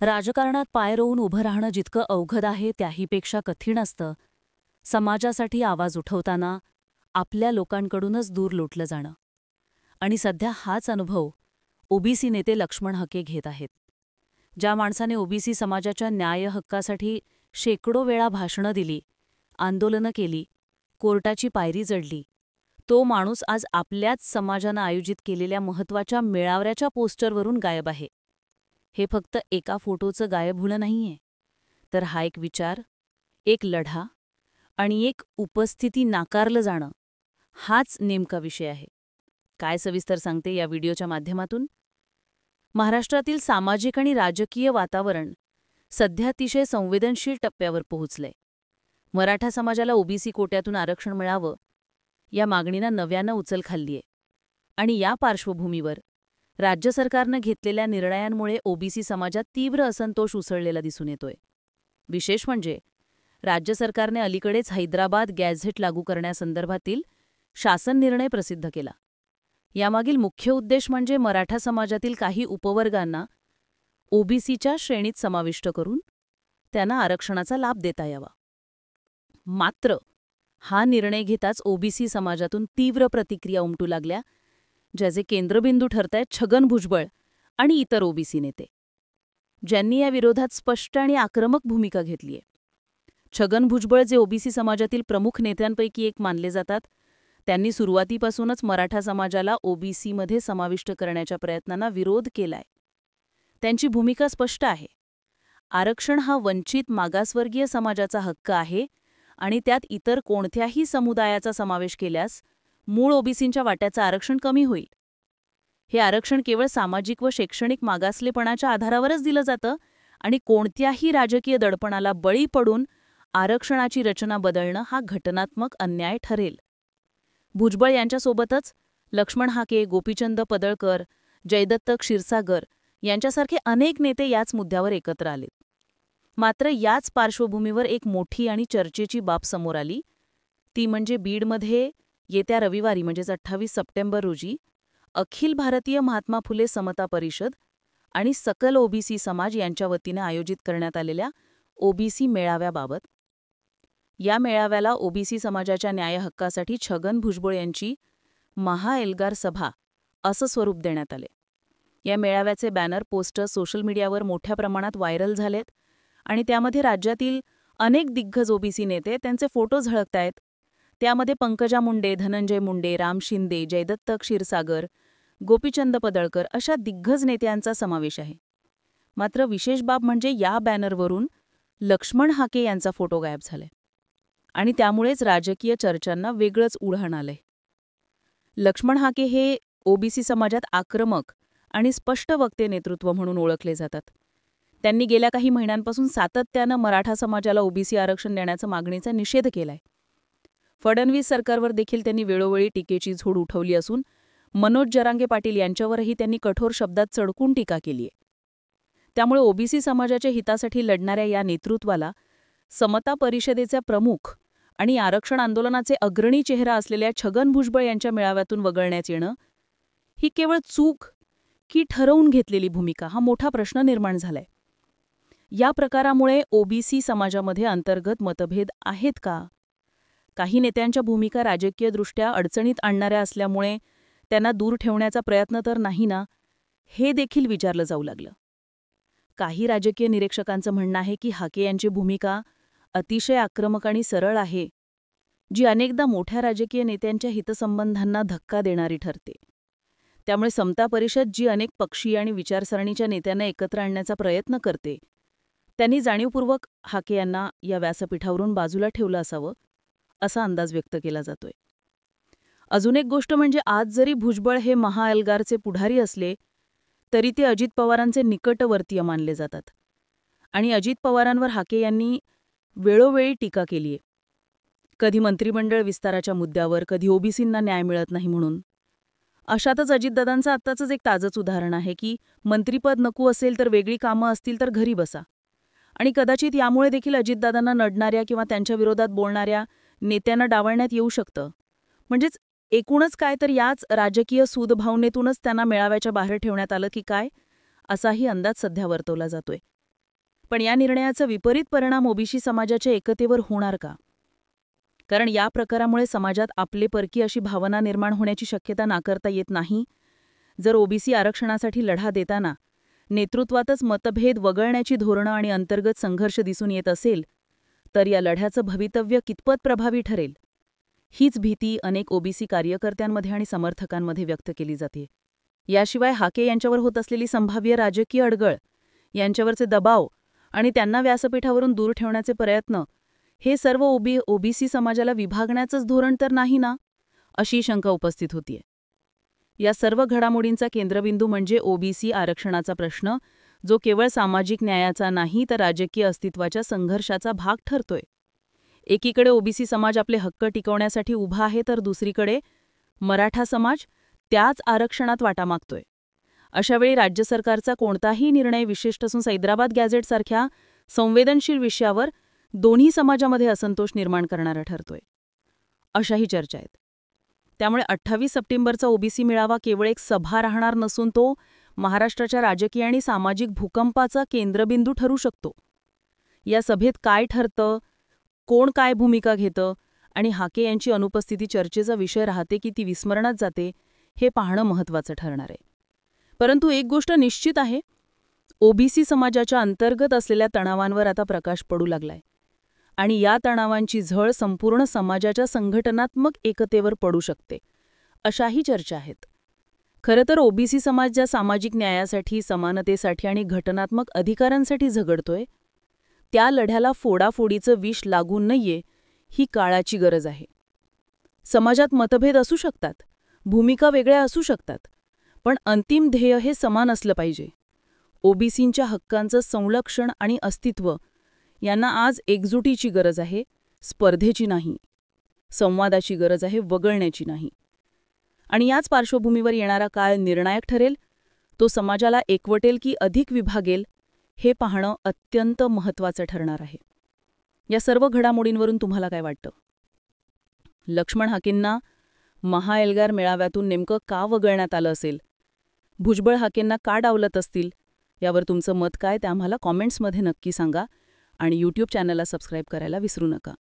राजकारणात पाय रोवून उभं राहणं जितकं अवघड आहे त्याहीपेक्षा कठीण असतं समाजासाठी आवाज उठवताना आपल्या लोकांकडूनच दूर लोटलं जाणं. आणि सध्या हाच अनुभव ओबीसी नेते लक्ष्मण हके घेत आहेत. ज्या माणसाने ओबीसी समाजाच्या न्याय हक्कासाठी शेकडो वेळा भाषणं दिली, आंदोलनं केली, कोर्टाची पायरी चढली, तो माणूस आज आपल्याच समाजानं आयोजित केलेल्या महत्त्वाच्या मेळाव्याच्या पोस्टरवरून गायब आहे. हे फक्त एका फोटोचं गायब होणं नाहीये, तर हा एक विचार, एक लढा आणि एक उपस्थिती नाकारलं जाणं हाच नेमका विषय आहे. काय सविस्तर सांगते या व्हिडिओच्या माध्यमातून. महाराष्ट्रातील सामाजिक आणि राजकीय वातावरण सध्या अतिशय संवेदनशील टप्प्यावर पोहोचलंय. मराठा समाजाला ओबीसी कोट्यातून आरक्षण मिळावं या मागणीनं नव्यानं उचल खाल्लीय. आणि या पार्श्वभूमीवर राज्य सरकारनं घेतलेल्या निर्णयांमुळे ओबीसी समाजात तीव्र असंतोष उसळलेला दिसून येतोय. विशेष म्हणजे राज्य सरकारने अलीकडेच हैदराबाद गॅझेट लागू करण्यासंदर्भातील शासन निर्णय प्रसिद्ध केला. यामागील मुख्य उद्देश म्हणजे मराठा समाजातील काही उपवर्गांना ओबीसीच्या श्रेणीत समाविष्ट करून त्यांना आरक्षणाचा लाभ देता यावा. मात्र हा निर्णय घेताच ओबीसी समाजातून तीव्र प्रतिक्रिया उमटू लागल्या, ज्याचे केंद्रबिंदू ठरतायत छगन भुजबळ आणि इतर ओबीसी नेते, ज्यांनी या विरोधात स्पष्ट आणि आक्रमक भूमिका घेतलीय. छगन भुजबळ, जे ओबीसी समाजातील प्रमुख नेत्यांपैकी एक मानले जातात, त्यांनी सुरुवातीपासूनच मराठा समाजाला ओबीसीमध्ये समाविष्ट करण्याच्या प्रयत्नांना विरोध केलाय. त्यांची भूमिका स्पष्ट आहे. आरक्षण हा वंचित मागासवर्गीय समाजाचा हक्क आहे आणि त्यात इतर कोणत्याही समुदायाचा समावेश केल्यास मूळ ओबीसींच्या वाट्याचं आरक्षण कमी होईल. हे आरक्षण केवळ सामाजिक व शैक्षणिक मागासलेपणाच्या आधारावरच दिलं जातं आणि कोणत्याही राजकीय दडपणाला बळी पडून आरक्षणाची रचना बदलणं हा घटनात्मक अन्याय ठरेल. भुजबळ यांच्यासोबतच लक्ष्मण हाके, गोपीचंद पडळकर, जयदत्त क्षीरसागर यांच्यासारखे अनेक नेते याच मुद्द्यावर एकत्र आलेत. मात्र याच पार्श्वभूमीवर एक मोठी आणि चर्चेची बाब समोर आली, ती म्हणजे बीडमध्ये येत्या रविवारी म्हणजेच 28 सप्टेंबर रोजी अखिल भारतीय महात्मा फुले समता परिषद आणि सकल ओबीसी समाज यांच्या वतीने आयोजित करण्यात आलेल्या ओबीसी मेळाव्याबाबत. या मेळाव्याला ओबीसी समाजाच्या न्याय हक्कासाठी छगन भुजबळ यांची महाएल्गार सभा असं स्वरूप देण्यात आले. या मेळाव्याचे बॅनर, पोस्टर्स सोशल मीडियावर मोठ्या प्रमाणात व्हायरल झालेत आणि त्यामध्ये राज्यातील अनेक दिग्गज ओबीसी नेते, त्यांचे फोटो झळकतायत. त्यामध्ये पंकजा मुंडे, धनंजय मुंडे, राम शिंदे, जयदत्त क्षीरसागर, गोपीचंद पडळकर अशा दिग्गज नेत्यांचा समावेश आहे. मात्र विशेष बाब म्हणजे या बॅनरवरून लक्ष्मण हाके यांचा फोटो गायब झालाय आणि त्यामुळेच राजकीय चर्चांना वेगळंच उधाण आलंय. लक्ष्मण हाके हे ओबीसी समाजात आक्रमक आणि स्पष्ट वक्ते नेतृत्व म्हणून ओळखले जातात. त्यांनी गेल्या काही महिन्यांपासून सातत्यानं मराठा समाजाला ओबीसी आरक्षण देण्याच्या मागणीचा निषेध केलाय. फडणवीस सरकारवर देखील त्यांनी वेळोवेळी टीकेची झोड उठवली असून मनोज जरांगे पाटील यांच्यावरही त्यांनी कठोर शब्दात चढकून टीका केलीय. त्यामुळे ओबीसी समाजाच्या हितासाठी लढणाऱ्या या नेतृत्वाला समता परिषदेचे प्रमुख आणि आरक्षण आंदोलनाचे अग्रणी चेहरा असलेल्या छगन भुजबळ यांच्या मेळाव्यातून वगळण्यात येणं ही केवळ चूक की ठरवून घेतलेली भूमिका, हा मोठा प्रश्न निर्माण झालाय. या प्रकारामुळे ओबीसी समाजामध्ये अंतर्गत मतभेद आहेत का? काही नेत्यांच्या भूमिका राजकीयदृष्ट्या अडचणीत आणणाऱ्या असल्यामुळे त्यांना दूर ठेवण्याचा प्रयत्न तर नाही ना, हे देखील विचारलं जाऊ लागलं. काही राजकीय निरीक्षकांचं म्हणणं आहे की हाके यांची भूमिका अतिशय आक्रमक आणि सरळ आहे, जी अनेकदा मोठ्या राजकीय नेत्यांच्या हितसंबंधांना धक्का देणारी ठरते. त्यामुळे समता परिषद, जी अनेक पक्षीय आणि विचारसरणीच्या नेत्यांना एकत्र आणण्याचा प्रयत्न करते, त्यांनी जाणीवपूर्वक हाके यांना या व्यासपीठावरून बाजूला ठेवलं असावं, असा अंदाज व्यक्त केला जातोय. अजून एक गोष्ट म्हणजे आज जरी भुजबळ हे महाएल्गारचे पुढारी असले तरी ते अजित पवारांचे निकटवर्तीय मानले जातात आणि अजित पवारांवर हाके यांनी वेळोवेळी टीका केलीय. कधी मंत्रिमंडळ विस्ताराच्या मुद्द्यावर, कधी ओबीसींना न्याय मिळत नाही म्हणून. अशातच अजितदादांचं आत्ताचंच एक ताजंच उदाहरण आहे की मंत्रिपद नको असेल तर वेगळी कामं असतील तर घरी बसा. आणि कदाचित यामुळे देखील अजितदादांना नडणाऱ्या किंवा त्यांच्या विरोधात बोलणाऱ्या नेत्यांना डावलण्यात येऊ शकतं. म्हणजेच एकूणच काय तर याच राजकीय सूदभावनेतूनच त्यांना मेळाव्याच्या बाहेर ठेवण्यात आलं की काय, असाही अंदाज सध्या वर्तवला जातोय. पण या निर्णयाचा विपरीत परिणाम ओबीसी समाजाच्या एकतेवर होणार का? कारण या प्रकारामुळे समाजात आपले परकी अशी भावना निर्माण होण्याची शक्यता नाकारता येत नाही. जर ओबीसी आरक्षणासाठी लढा देताना नेतृत्वातच मतभेद वगळण्याची धोरणं आणि अंतर्गत संघर्ष दिसून येत असेल, तर या लढ्याचं भवितव्य कितपत प्रभावी ठरेल, हीच भीती अनेक ओबीसी कार्यकर्त्यांमध्ये आणि समर्थकांमध्ये व्यक्त केली जाते. याशिवाय हाके यांच्यावर होत असलेली संभाव्य राजकीय अडगळ, यांच्यावरचे दबाव आणि त्यांना व्यासपीठावरून दूर ठेवण्याचे प्रयत्न, हे सर्व ओबीसी समाजाला विभागण्याचंच धोरण तर नाही ना, अशी शंका उपस्थित होतीये. या सर्व घडामोडींचा केंद्रबिंदू म्हणजे ओबीसी आरक्षणाचा प्रश्न, जो केवळ सामाजिक न्यायाचा नाही तर राजकीय अस्तित्वाच्या संघर्षाचा भाग ठरतोय. एकीकडे ओबीसी समाज आपले हक्क टिकवण्यासाठी उभा आहे, तर दुसरीकडे मराठा समाज त्याच आरक्षणात वाटा मागतोय. अशावेळी राज्य सरकारचा कोणताही निर्णय, विशेष असून हैदराबाद गॅझेटसारख्या संवेदनशील विषयावर, दोन्ही समाजामध्ये असंतोष निर्माण करणारा ठरतोय, अशाही चर्चा आहेत. त्यामुळे 28 सप्टेंबरचा ओबीसी मेळावा केवळ एक सभा राहणार नसून तो महाराष्ट्राच्या राजकीय आणि सामाजिक भूकंपाचा केंद्रबिंदू ठरू शकतो. या सभेत काय ठरतं, कोण काय भूमिका घेतं आणि हाके यांची अनुपस्थिती चर्चेचा विषय राहते की ती विस्मरणात जाते, हे पाहणं महत्त्वाचं ठरणार आहे. परंतु एक गोष्ट निश्चित आहे, ओबीसी समाजाच्या अंतर्गत असलेल्या तणावांवर आता प्रकाश पडू लागलाय आणि या तणावांची झळ संपूर्ण समाजाच्या संघटनात्मक एकतेवर पडू शकते, अशाही चर्चा आहेत. खरं तर ओबीसी समाज ज्या सामाजिक न्यायासाठी, समानतेसाठी आणि घटनात्मक अधिकारांसाठी झगडतोय, त्या लढ्याला फोडाफोडीचं विष लागू नये, ही काळाची गरज आहे. समाजात मतभेद असू शकतात, भूमिका वेगळ्या असू शकतात, पण अंतिम ध्येय हे समान असलं पाहिजे. ओबीसींच्या हक्कांचं संरक्षण आणि अस्तित्व यांना आज एकजुटीची गरज आहे, स्पर्धेची नाही. संवादाची गरज आहे, वगळण्याची नाही. आणि याच पार्श्वभूमीवर येणारा काळ निर्णायक ठरेल. तो समाजाला एकवटेल की अधिक विभागेल, हे पाहणं अत्यंत महत्त्वाचं ठरणार आहे. या सर्व घडामोडींवरून तुम्हाला काय वाटतं? लक्ष्मण हाकेंना महाएल्गार मेळाव्यातून नेमकं का वगळण्यात आलं असेल? भुजबळ हाकेंना का डावलत असतील? यावर तुमचं मत काय ते आम्हाला कॉमेंट्समध्ये नक्की सांगा आणि यूट्यूब चॅनलला सबस्क्राईब करायला विसरू नका.